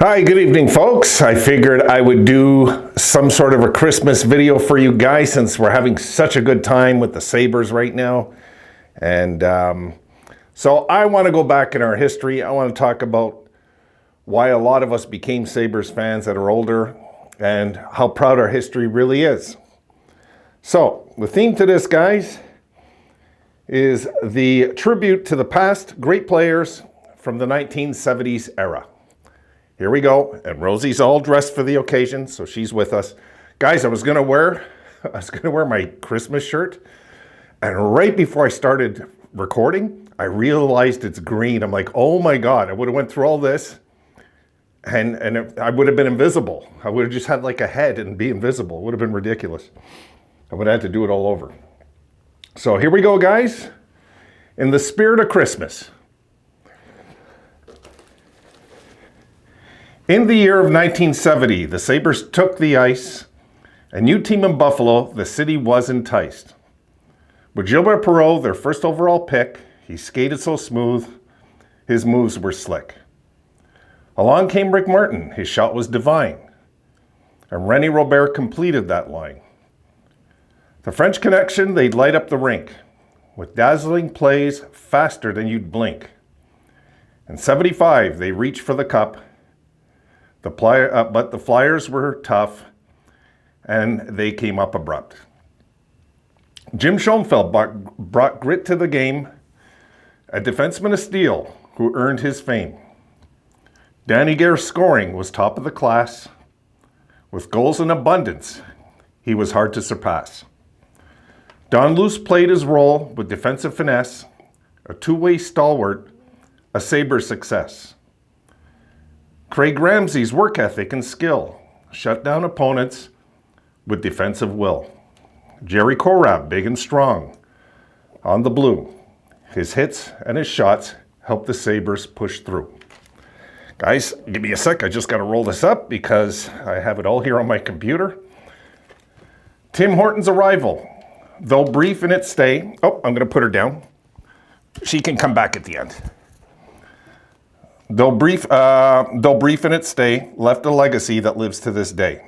Hi, good evening, folks. I figured I would do some sort of a Christmas video for you guys since we're having such a good time with the Sabres right now. And so I want to go back in our history. I want to talk about why a lot of us became Sabres fans that are older and how proud our history really is. So the theme to this, guys, is the tribute to the past great players from the 1970s era. Here we go, and Rosie's all dressed for the occasion, so she's with us. Guys, I was gonna wear my Christmas shirt, and right before I started recording, I realized it's green. I'm like, oh my God, I would have went through all this, and I would have been invisible. I would have just had like a head and be invisible. It would have been ridiculous. I would have had to do it all over. So here we go, guys. In the spirit of Christmas. In the year of 1970, the Sabres took the ice. A new team in Buffalo, the city was enticed. With Gilbert Perreault, their first overall pick, he skated so smooth, his moves were slick. Along came Rick Martin, his shot was divine. And René Robert completed that line. The French Connection, they'd light up the rink with dazzling plays faster than you'd blink. In 75, they reached for the cup. But the Flyers were tough, and they came up abrupt. Jim Schoenfeld brought grit to the game, a defenseman of steel who earned his fame. Danny Gare's scoring was top of the class. With goals in abundance, he was hard to surpass. Don Luce played his role with defensive finesse, a two-way stalwart, a Sabres success. Craig Ramsay's work ethic and skill shut down opponents with defensive will. Jerry Korab, big and strong, on the blue. His hits and his shots helped the Sabres push through. Guys, give me a sec. I just got to roll this up because I have it all here on my computer. Tim Horton's arrival, though brief in its stay. Oh, I'm going to put her down. She can come back at the end. Though brief in its stay, left a legacy that lives to this day.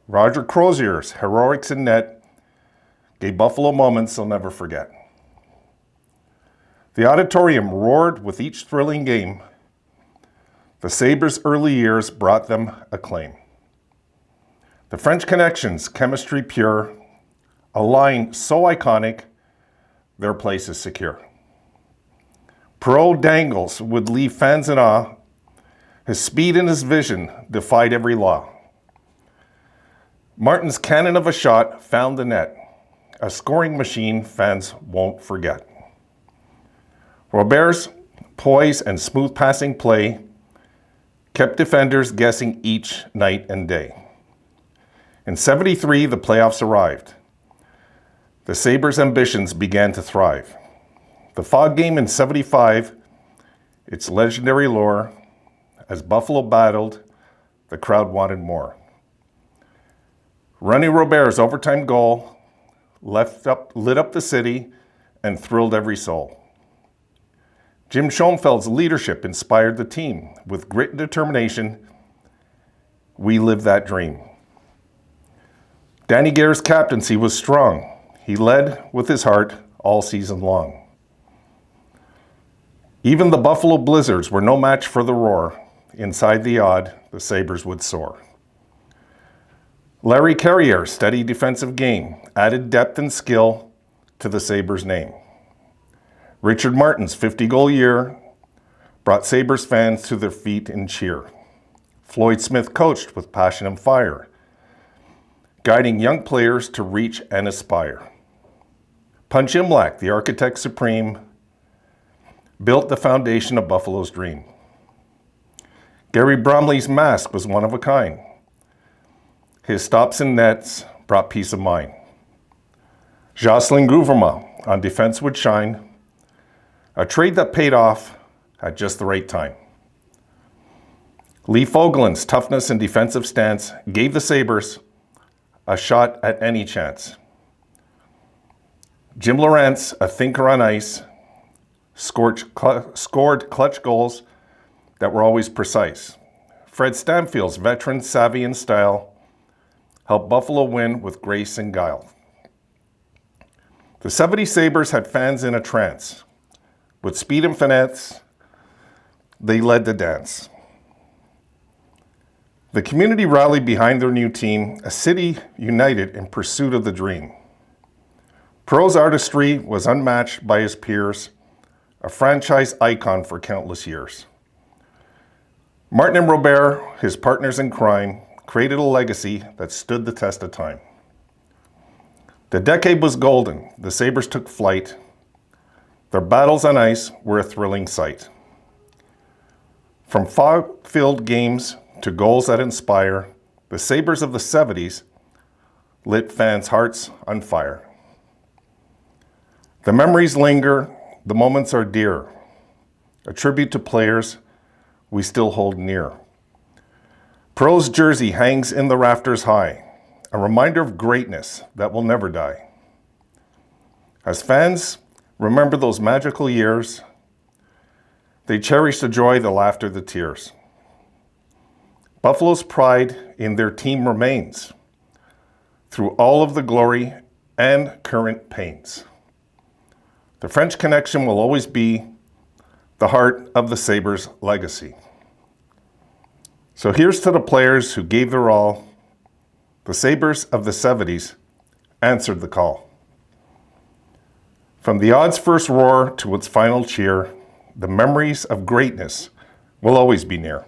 Roger Crozier's heroics in net gave Buffalo moments they'll never forget. The auditorium roared with each thrilling game. The Sabres' early years brought them acclaim. The French Connection's chemistry pure, a line so iconic, their place is secure. Perreault dangles would leave fans in awe. His speed and his vision defied every law. Martin's cannon of a shot found the net, a scoring machine fans won't forget. Robert's poise and smooth passing play kept defenders guessing each night and day. In 73, the playoffs arrived. The Sabres' ambitions began to thrive. The Fog game in 75, its legendary lore, as Buffalo battled, the crowd wanted more. René Robert's overtime goal lit up the city and thrilled every soul. Jim Schoenfeld's leadership inspired the team. With grit and determination, we lived that dream. Danny Gare's captaincy was strong. He led with his heart all season long. Even the Buffalo Blizzards were no match for the roar. Inside the odd, the Sabres would soar. Larry Carrier's steady defensive game added depth and skill to the Sabres' name. Richard Martin's 50-goal year brought Sabres fans to their feet in cheer. Floyd Smith coached with passion and fire, guiding young players to reach and aspire. Punch Imlach, the architect supreme, built the foundation of Buffalo's dream. Gary Bromley's mask was one of a kind. His stops and nets brought peace of mind. Jocelyn Gouverma on defense would shine, a trade that paid off at just the right time. Lee Foglin's toughness and defensive stance gave the Sabres a shot at any chance. Jim Lorentz, a thinker on ice, scored clutch goals that were always precise. Fred Stanfield's veteran savvy and style helped Buffalo win with grace and guile. The 70 Sabres had fans in a trance. With speed and finesse, they led the dance. The community rallied behind their new team, a city united in pursuit of the dream. Perreault's artistry was unmatched by his peers, a franchise icon for countless years. Martin and Robert, his partners in crime, created a legacy that stood the test of time. The decade was golden. The Sabres took flight. Their battles on ice were a thrilling sight. From fog-filled games to goals that inspire, the Sabres of the 70s lit fans' hearts on fire. The memories linger, the moments are dear, a tribute to players we still hold near. Perreault's jersey hangs in the rafters high, a reminder of greatness that will never die. As fans remember those magical years, they cherish the joy, the laughter, the tears. Buffalo's pride in their team remains through all of the glory and current pains. The French Connection will always be the heart of the Sabres' legacy. So here's to the players who gave their all. The Sabres of the 70s answered the call. From the odd's first roar to its final cheer, the memories of greatness will always be near.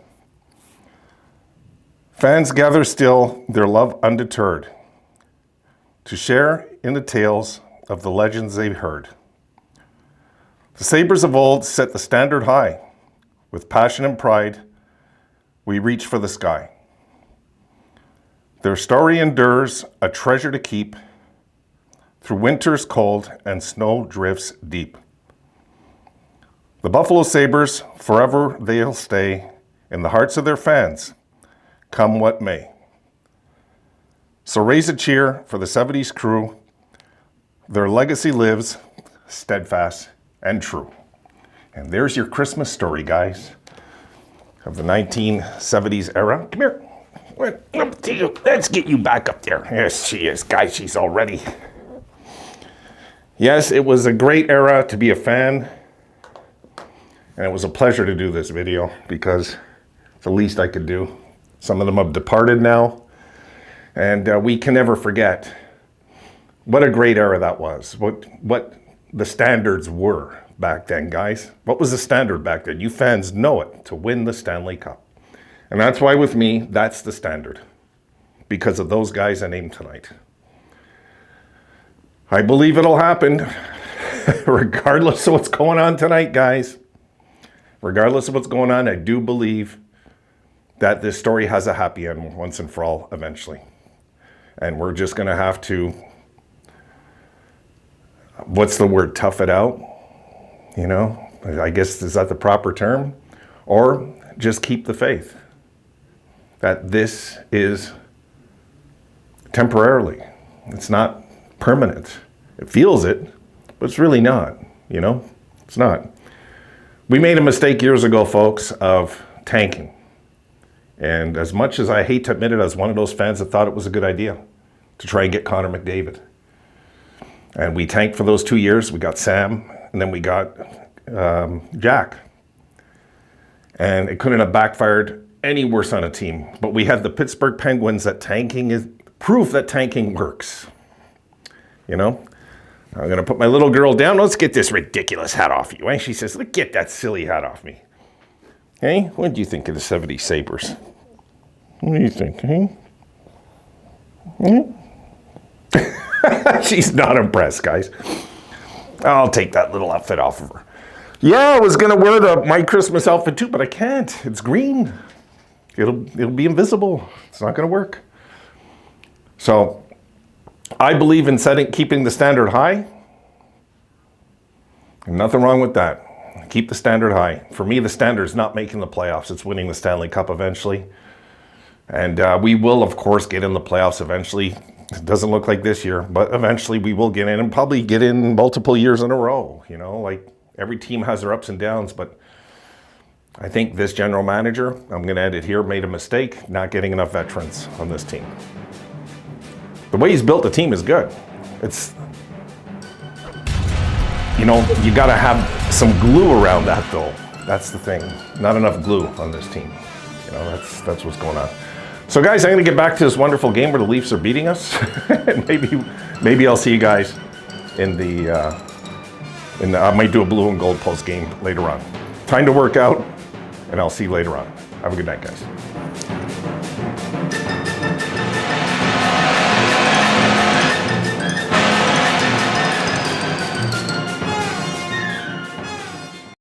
Fans gather still, their love undeterred, to share in the tales of the legends they've heard. The Sabres of old set the standard high. With passion and pride, we reach for the sky. Their story endures, a treasure to keep, through winters cold and snow drifts deep. The Buffalo Sabres, forever they'll stay in the hearts of their fans, come what may. So raise a cheer for the 70s crew. Their legacy lives, steadfast and true. And there's your Christmas story, guys, of the 1970s era. Come here. Let's get you back up there. Yes, she is, guys. She's all ready. Yes, it was a great era to be a fan. And it was a pleasure to do this video because it's the least I could do. Some of them have departed now. And we can never forget what a great era that was. What the standards were back then, guys. What was the standard back then? You fans know it, to win the Stanley Cup. And that's why with me, that's the standard. Because of those guys I named tonight. I believe it'll happen. Regardless of what's going on tonight, guys. Regardless of what's going on, I do believe that this story has a happy end once and for all eventually. And we're just going to have to, what's the word, tough it out? You know, I guess, is that the proper term? Or just keep the faith that this is temporarily. It's not permanent. It feels it, but it's really not, you know? It's not. We made a mistake years ago, folks, of tanking. And as much as I hate to admit it, as one of those fans that thought it was a good idea to try and get Connor McDavid. And we tanked for those 2 years. We got Sam, and then we got Jack. And it couldn't have backfired any worse on a team. But we had the Pittsburgh Penguins that tanking is proof that tanking works. You know? I'm going to put my little girl down. Let's get this ridiculous hat off you. And she says, look, get that silly hat off me. Hey, what do you think of the 70 Sabres? What do you think, hey? She's not impressed, guys. I'll take that little outfit off of her. Yeah, I was going to wear my Christmas outfit too, but I can't. It's green. It'll be invisible. It's not going to work. So I believe in keeping the standard high. And nothing wrong with that. Keep the standard high. For me, the standard is not making the playoffs. It's winning the Stanley Cup eventually. And we will, of course, get in the playoffs eventually. It doesn't look like this year, but eventually we will get in and probably get in multiple years in a row. You know, like every team has their ups and downs, but I think this general manager, I'm going to edit here, made a mistake not getting enough veterans on this team. The way he's built the team is good. It's, you know, you got to have some glue around that though. That's the thing. Not enough glue on this team. You know, that's what's going on. So guys, I'm going to get back to this wonderful game where the Leafs are beating us. And maybe I'll see you guys in the I might do a blue and gold post game later on. Time to work out, and I'll see you later on. Have a good night, guys.